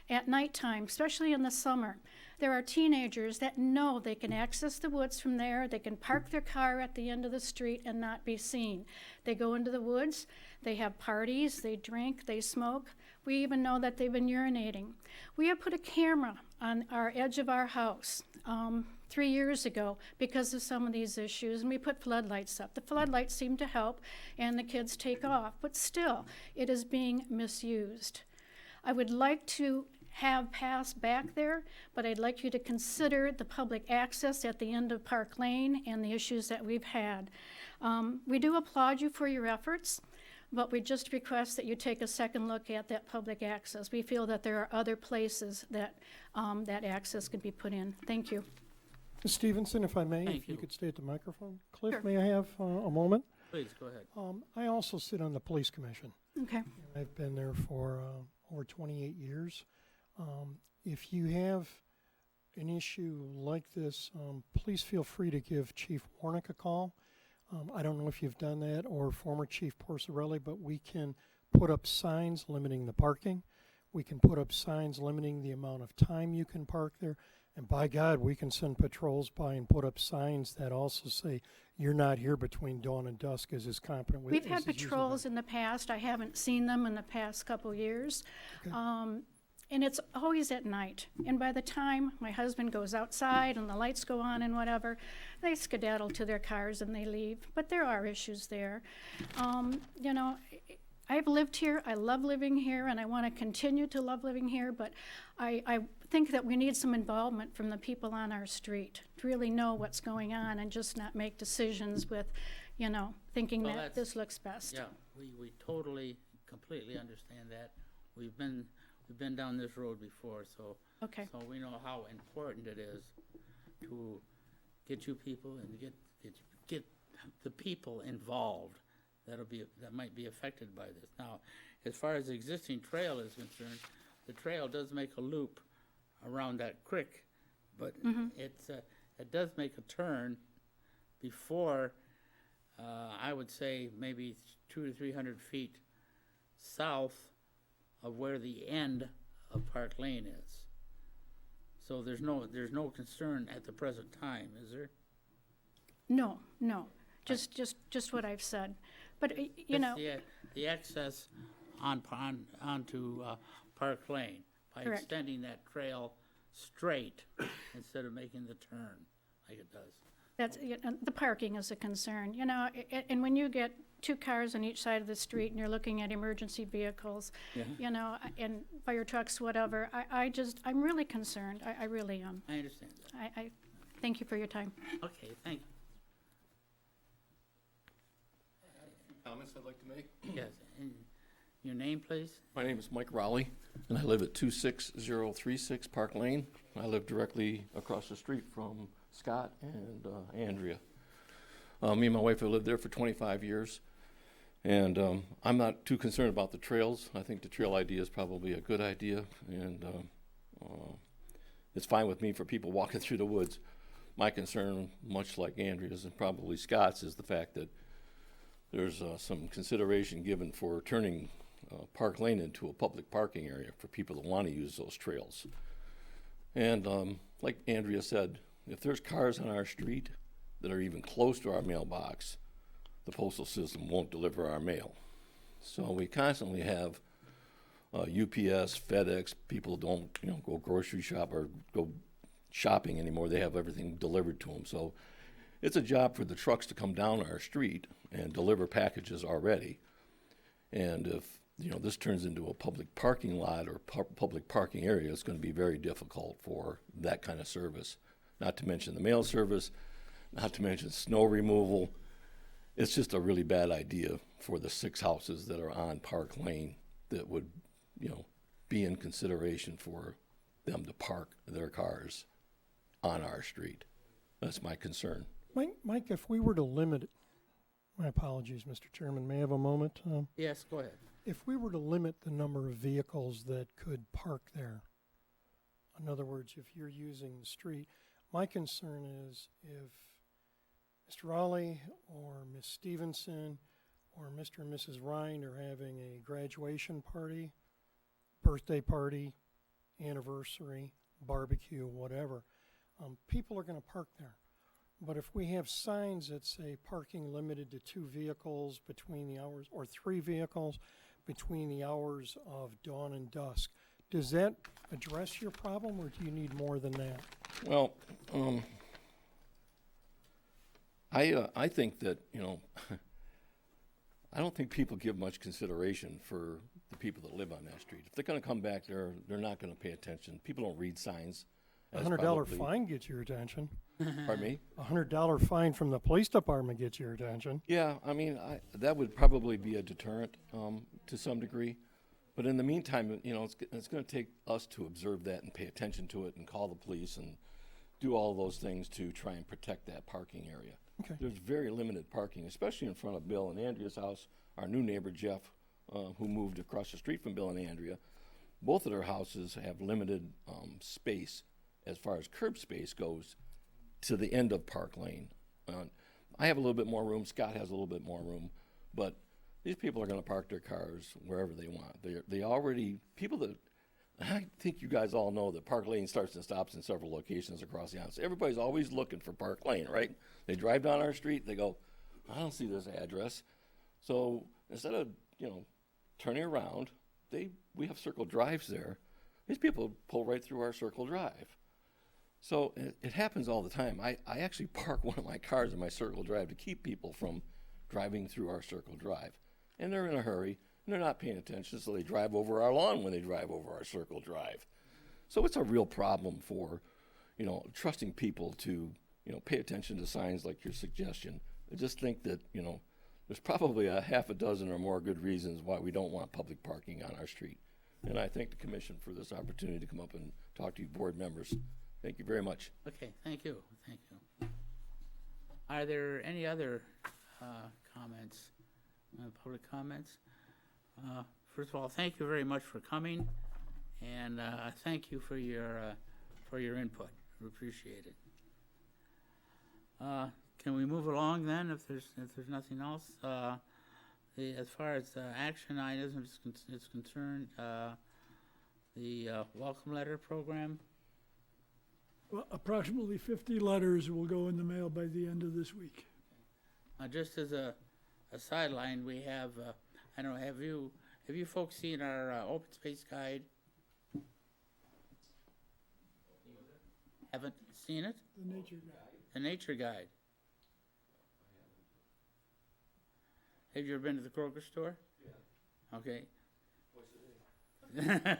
At nighttime, especially in the summer, there are teenagers that know they can access the woods from there. They can park their car at the end of the street and not be seen. They go into the woods, they have parties, they drink, they smoke. We even know that they've been urinating. We have put a camera on our edge of our house 3 years ago because of some of these issues, and we put floodlights up. The floodlights seem to help, and the kids take off, but still, it is being misused. I would like to have paths back there, but I'd like you to consider the public access at the end of Park Lane and the issues that we've had. We do applaud you for your efforts, but we just request that you take a second look at that public access. We feel that there are other places that that access could be put in. Thank you. Ms. Stevenson, if I may, Thank if you you. could stay at the microphone. Cliff, Sure. may I have a moment? Please, go ahead. I also sit on the police commission. Okay. I've been there for over 28 years. If you have an issue like this, please feel free to give Chief Warnick a call. I don't know if you've done that or former Chief Porcerelli, but we can put up signs limiting the parking. We can put up signs limiting the amount of time you can park there. And by God, we can send patrols by and put up signs that also say, you're not here between dawn and dusk as is competent. We've had patrols in the past. I haven't seen them in the past couple years. Okay. And it's always at night. And by the time my husband goes outside and the lights go on and whatever, they skedaddle to their cars and they leave. But there are issues there. You know, I've lived here. I love living here, and I want to continue to love living here. But I think that we need some involvement from the people on our street to really know what's going on and just not make decisions with, you know, thinking Well, that this looks best. Yeah, we totally, completely understand that. We've been down this road before, so Okay. so we know how important it is to get you people and get the people involved that might be affected by this. Now, as far as the existing trail is concerned, the trail does make a loop around that creek, but it does make a turn before I would say maybe 200 to 300 feet south of where the end of Park Lane is. So there's no concern at the present time, is there? No, just what I've said. But you know, the access onto Park Lane by Correct. extending that trail straight instead of making the turn like it does. that's the parking is a concern. You know, and when you get two cars on each side of the street and you're looking at emergency vehicles, Yeah. you know, and fire trucks, whatever, I'm really concerned. I really am. I understand that. I thank you for your time. Okay, thank Comments I'd like to make? you. Yes, and your name, please? My name is Mike Rowley, and I live at 26036 Park Lane. I live directly across the street from Scott and Andrea. Me and my wife have lived there for 25 years, and I'm not too concerned about the trails. I think the trail idea is probably a good idea, and it's fine with me for people walking through the woods. My concern, much like Andrea's and probably Scott's, is the fact that there's some consideration given for turning Park Lane into a public parking area for people that want to use those trails. And like Andrea said, if there's cars on our street that are even close to our mailbox, the postal system won't deliver our mail. So we constantly have UPS, FedEx, people don't go grocery shop or go shopping anymore. They have everything delivered to them. So it's a job for the trucks to come down our street and deliver packages already. And if this turns into a public parking lot or public parking area, it's going to be very difficult for that kind of service. Not to mention the mail service, not to mention snow removal. It's just a really bad idea for the 6 houses that are on Park Lane that would, be in consideration for them to park their cars on our street. That's my concern. Mike, if we were to limit, my apologies, Mr. Chairman, may I have a moment? Yes, go ahead. If we were to limit the number of vehicles that could park there, in other words, if you're using the street, my concern is if Mr. Raleigh or Ms. Stevenson or Mr. and Mrs. Ryan are having a graduation party, birthday party, anniversary, barbecue, whatever, people are going to park there. But if we have signs that say parking limited to 2 vehicles between the hours, or 3 vehicles between the hours of dawn and dusk, does that address your problem, or do you need more than that? Well, I think that, you know, I don't think people give much consideration for the people that live on that street. If they're going to come back there, they're not going to pay attention. People don't read signs. A $100 fine gets your attention. Pardon me? A $100 fine from the police department gets your attention. Yeah, I mean, that would probably be a deterrent to some degree. But in the meantime, you know, it's going to take us to observe that and pay attention to it and call the police and do all those things to try and protect that parking area. Okay. There's very limited parking, especially in front of Bill and Andrea's house. Our new neighbor, Jeff, who moved across the street from Bill and Andrea, both of their houses have limited space as far as curb space goes to the end of Park Lane. I have a little bit more room. Scott has a little bit more room. But these people are going to park their cars wherever they want. They already, people that, I think you guys all know that Park Lane starts and stops in several locations across the island. So everybody's always looking for Park Lane, right? They drive down our street, they go, I don't see this address. So instead of, you know, turning around, we have circle drives there. These people pull right through our circle drive. So it happens all the time. I actually park one of my cars in my circle drive to keep people from driving through our circle drive. And they're in a hurry, and they're not paying attention, so they drive over our lawn when they drive over our circle drive. So it's a real problem for, you know, trusting people to, you know, pay attention to signs like your suggestion. I just think that, you know, there's probably a half a dozen or more good reasons why we don't want public parking on our street. And I thank the commission for this opportunity to come up and talk to you board members. Thank you very much. Okay, thank you, thank you. Are there any other comments, public comments? First of all, thank you very much for coming, and thank you for your input. We appreciate it. Can we move along then, if there's nothing else? As far as action items is concerned, the welcome letter program. Well, approximately 50 letters will go in the mail by the end of this week. Just as a sideline, we have, I don't know, have you folks seen our open space guide? Haven't seen it? The nature guide. The nature guide. Have you ever been to the Kroger store? Yeah. Okay.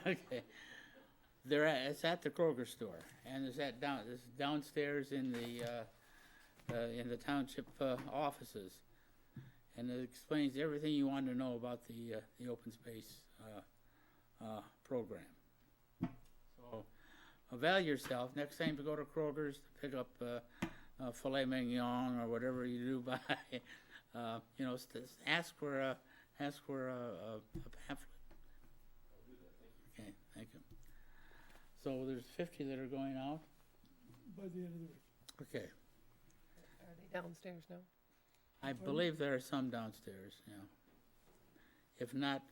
Okay. It's at the Kroger store, and it's downstairs in the township offices, and it explains everything you want to know about the open space program. So avail yourself. Next time you go to Kroger's to pick up filet mignon or whatever you do buy, you know, ask for a pamphlet. Okay, thank you. So there's 50 that are going out? By the end of the week. Okay. Are they downstairs now? I believe there are some downstairs, yeah. If not,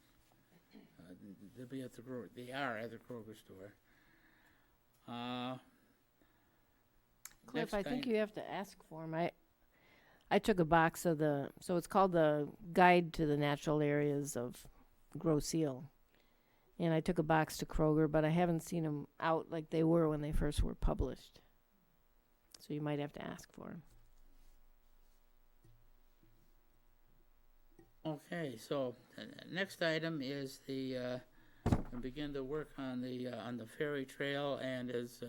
they'll be at they are at the Kroger store. Cliff, I think you have to ask for them. I took a box of so it's called the Guide to the Natural Areas of GROSSE. And I took a box to Kroger, but I haven't seen them out like they were when they first were published. So you might have to ask for them. Okay, so next item is begin to work on the Ferry Trail, and as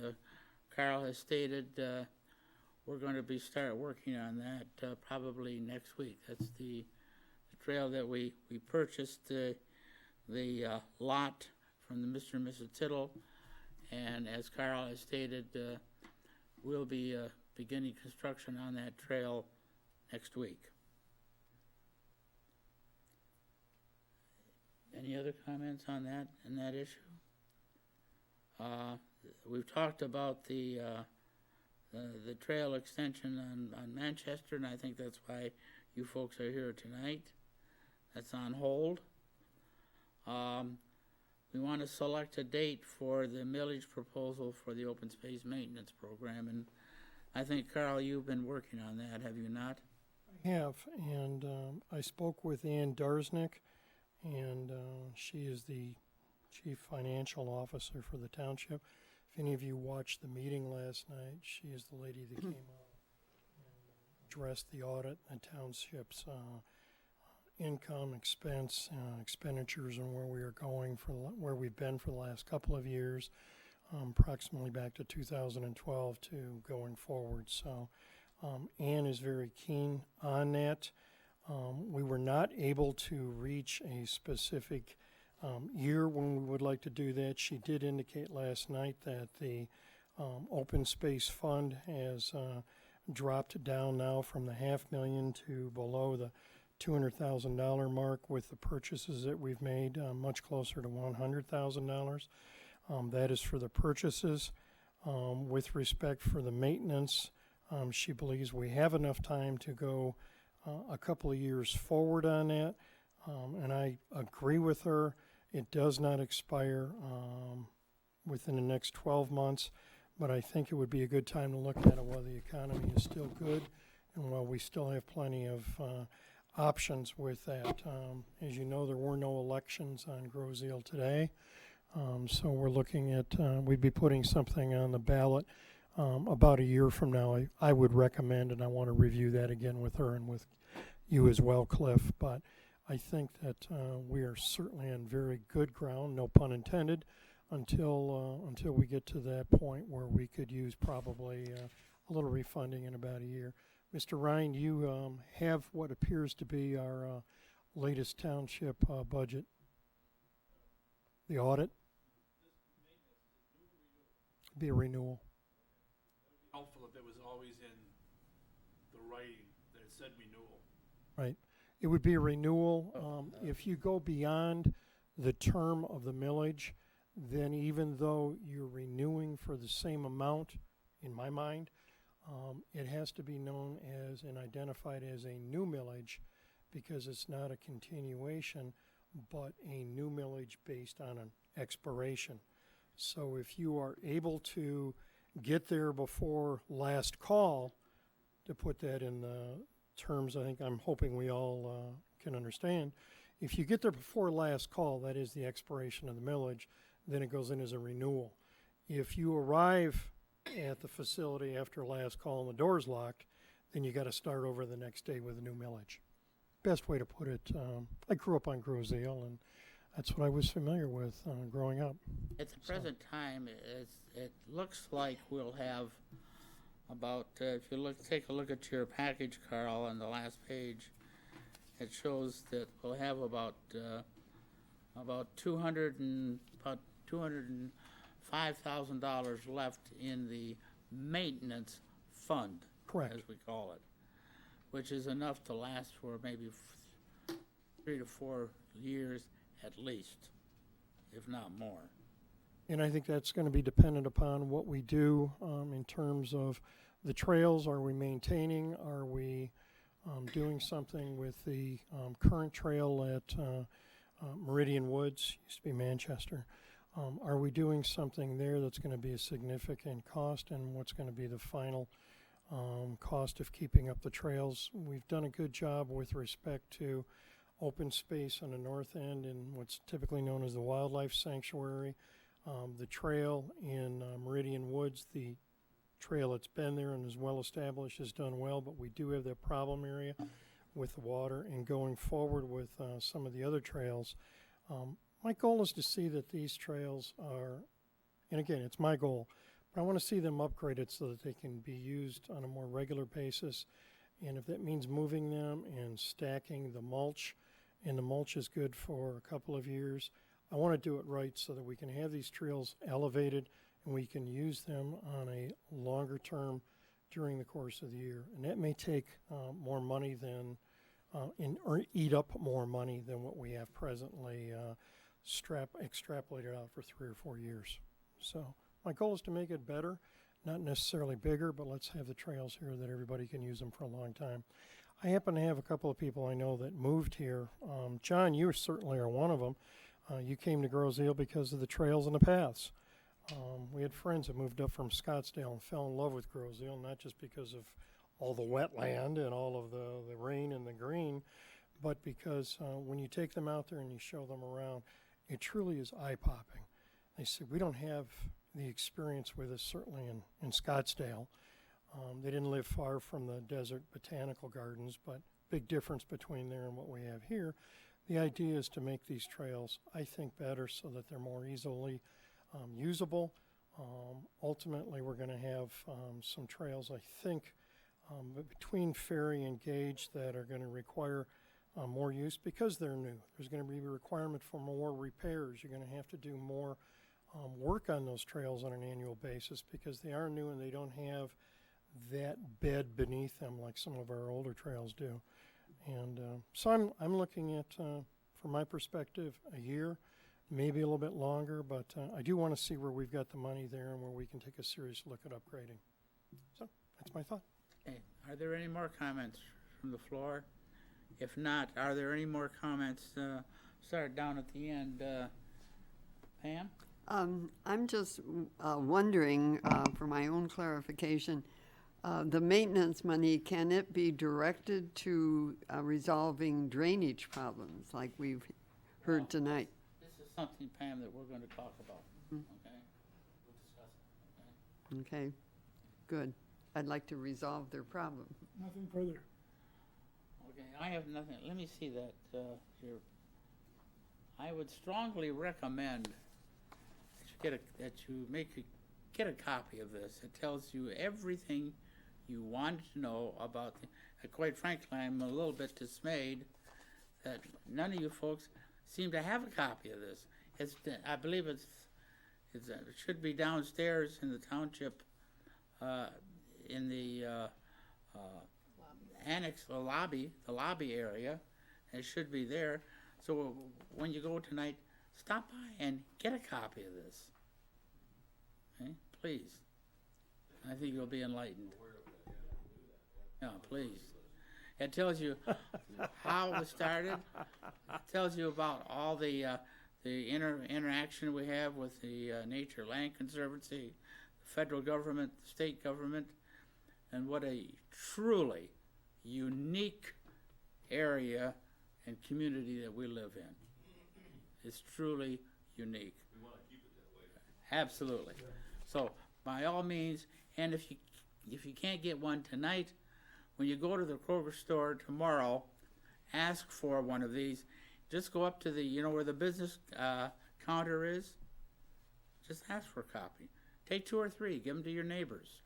Carl has stated, we're going to start working on that probably next week. That's the trail that we purchased. The lot from the Mr. and Mrs. Tittle, and as Carl has stated, we'll be beginning construction on that trail next week. Any other comments on that issue? We've talked about the trail extension on Manchester, and I think that's why you folks are here tonight. that's on hold. We want to select a date for the millage proposal for the open space maintenance program, and I think, Carl, you've been working on that, have you not? I have, and I spoke with Ann Darsnick, and she is the Chief Financial Officer for the township. If any of you watched the meeting last night, she is the lady that came out and addressed the audit and township's income, expense, expenditures, and where we are going where we've been for the last couple of years, approximately back to 2012 to going forward. So Ann is very keen on that. We were not able to reach a specific year when we would like to do that. She did indicate last night that the open space fund has dropped down now from the $500,000 to below the $200,000 mark with the purchases that we've made, much closer to $100,000. That is for the purchases. With respect for the maintenance, she believes we have enough time to go a couple of years forward on that, and I agree with her. It does not expire within the next 12 months, but I think it would be a good time to look at it while the economy is still good and while we still have plenty of options with that. As you know, there were no elections on GROSSE today, so we're looking at, we'd be putting something on the ballot about a year from now. I would recommend, and I want to review that again with her and with you as well, Cliff, but I think that we are certainly on very good ground, no pun intended, until we get to that point where we could use probably a little refunding in about a year. Mr. Ryan, you have what appears to be our latest township budget. The audit? Be a renewal. Helpful if it was always in the writing that it said renewal. Right. It would be a renewal. If you go beyond the term of the millage, then even though you're renewing for the same amount, in my mind, it has to be known as and identified as a new millage because it's not a continuation, but a new millage based on an expiration. So if you are able to get there before last call, to put that in the terms I think I'm hoping we all can understand, if you get there before last call, that is the expiration of the millage, then it goes in as a renewal. If you arrive at the facility after last call and the door's locked, then you got to start over the next day with a new millage. Best way to put it. I grew up on GROSSE, and that's what I was familiar with growing up. At the present time, it looks like we'll have about, if you take a look at your package, Carl, on the last page, it shows that we'll have about $205,000 left in the maintenance fund, Correct. as we call it, which is enough to last for maybe 3 to 4 years at least, if not more. And I think that's going to be dependent upon what we do in terms of the trails. Are we maintaining? Are we doing something with the current trail at Meridian Woods, used to be Manchester? Are we doing something there that's going to be a significant cost, and what's going to be the final cost of keeping up the trails? We've done a good job with respect to open space on the north end in what's typically known as the wildlife sanctuary. The trail in Meridian Woods, the trail that's been there and is well established, has done well, but we do have that problem area with the water. And going forward with some of the other trails, my goal is to see that these trails are, and again, it's my goal, but I want to see them upgraded so that they can be used on a more regular basis. And if that means moving them and stacking the mulch, and the mulch is good for a couple of years, I want to do it right so that we can have these trails elevated and we can use them on a longer term during the course of the year. And that may take more money than, or eat up more money than what we have presently extrapolated out for 3 or 4 years. So my goal is to make it better, not necessarily bigger, but let's have the trails here that everybody can use them for a long time. I happen to have a couple of people I know that moved here. John, you certainly are one of them. You came to Grosseille because of the trails and the paths. We had friends that moved up from Scottsdale and fell in love with Grosseille, not just because of all the wetland and all of the rain and the green, but because when you take them out there and you show them around, it truly is eye-popping. They said, we don't have the experience with us, certainly in Scottsdale. They didn't live far from the desert botanical gardens, but big difference between there and what we have here. The idea is to make these trails, I think, better so that they're more easily usable. Ultimately, we're going to have some trails, I think, between Ferry and Gage that are going to require more use because they're new. There's going to be a requirement for more repairs. You're going to have to do more work on those trails on an annual basis because they are new and they don't have that bed beneath them like some of our older trails do. And so I'm looking at, from my perspective, a year, maybe a little bit longer, but I do want to see where we've got the money there and where we can take a serious look at upgrading. So that's my thought. Okay. Are there any more comments from the floor? If not, are there any more comments? Start down at the end. Pam? I'm just wondering, for my own clarification, the maintenance money, can it be directed to resolving drainage problems like we've heard tonight? This is something, Pam, that we're going to talk about. Okay? We'll discuss it. Okay, good. I'd like to resolve their problem. Nothing further. Okay, I have nothing. Let me see that here. I would strongly recommend that you get a copy of this. It tells you everything you wanted to know about. Quite frankly, I'm a little bit dismayed that none of you folks seem to have a copy of this. I believe it should be downstairs in the township, in the annex, the lobby area. It should be there. So when you go tonight, stop by and get a copy of this. Okay, please. I think you'll be enlightened. Yeah, please. It tells you how it was started. It tells you about all the interaction we have with the Nature Land Conservancy, the federal government, the state government, and what a truly unique area and community that we live in. It's truly unique. We want to keep it that way. Absolutely. So, by all means, and if you can't get one tonight, when you go to the Kroger store tomorrow, ask for one of these. Just go up to the, where the business counter is. Just ask for a copy. Take 2 or 3. Give them to your neighbors.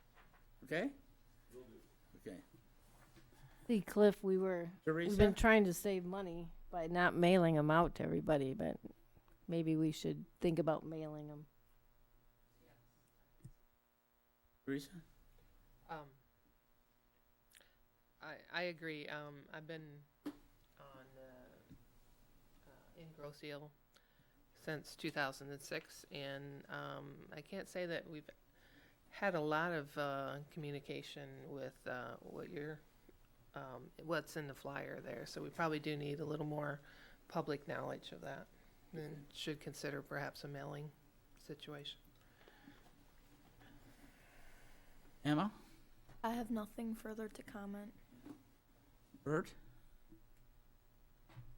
Okay? Okay. See, Cliff, we've Teresa? been trying to save money by not mailing them out to everybody, but maybe we should think about mailing them. Teresa? I agree. I've been in Grosseille since 2006, and I can't say that we've had a lot of communication with what's in the flyer there. So we probably do need a little more public knowledge of that, and should consider perhaps a mailing situation. Emma? I have nothing further to comment. Bert?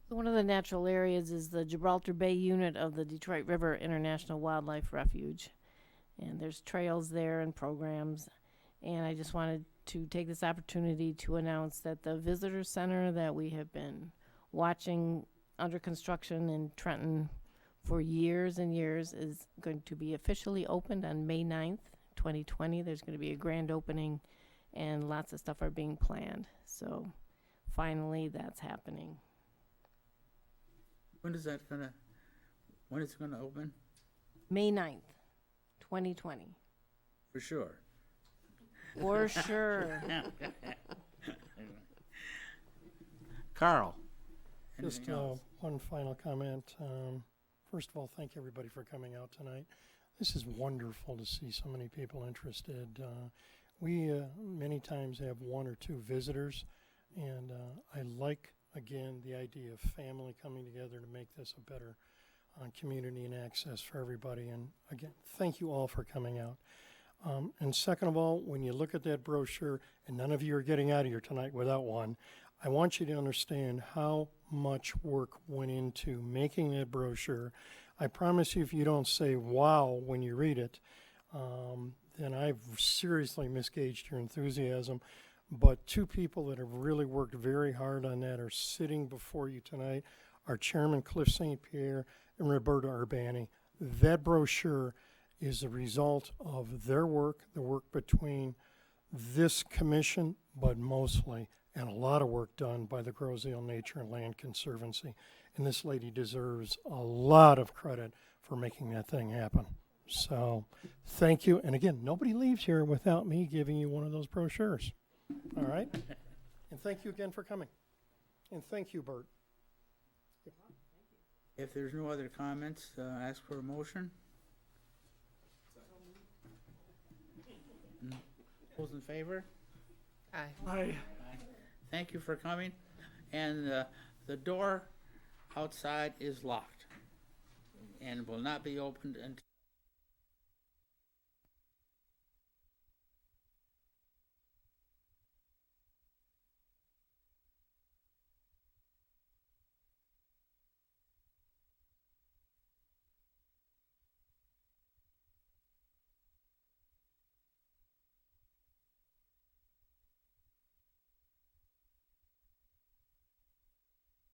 One of the natural areas is the Gibraltar Bay unit of the Detroit River International Wildlife Refuge. And there's trails there and programs. And I just wanted to take this opportunity to announce that the visitor center that we have been watching under construction in Trenton for years and years is going to be officially opened on May 9th, 2020. There's going to be a grand opening and lots of stuff are being planned. So finally that's happening. When is it gonna open? May 9th, 2020. For sure. For sure. Carl? Just anything else? one final comment. First of all, thank everybody for coming out tonight. This is wonderful to see so many people interested. We many times have 1 or 2 visitors And I like, again, the idea of family coming together to make this a better community and access for everybody. And again, thank you all for coming out. And second of all, when you look at that brochure, and none of you are getting out of here tonight without one, I want you to understand how much work went into making that brochure. I promise you, if you don't say wow when you read it, then I've seriously misgauged your enthusiasm. But two people that have really worked very hard on that are sitting before you tonight, our chairman, Cliff St. Pierre, and Roberta Urbani. That brochure is a result of their work, the work between this commission, but mostly, and a lot of work done by the Grosseille Nature and Land Conservancy. And this lady deserves a lot of credit for making that thing happen. So thank you. And again, nobody leaves here without me giving you one of those brochures. All right? And thank you again for coming. And thank you, Bert. If there's no other comments, ask for a motion. Those in favor? Aye. Aye. Thank you for coming. And the door outside is locked and will not be opened until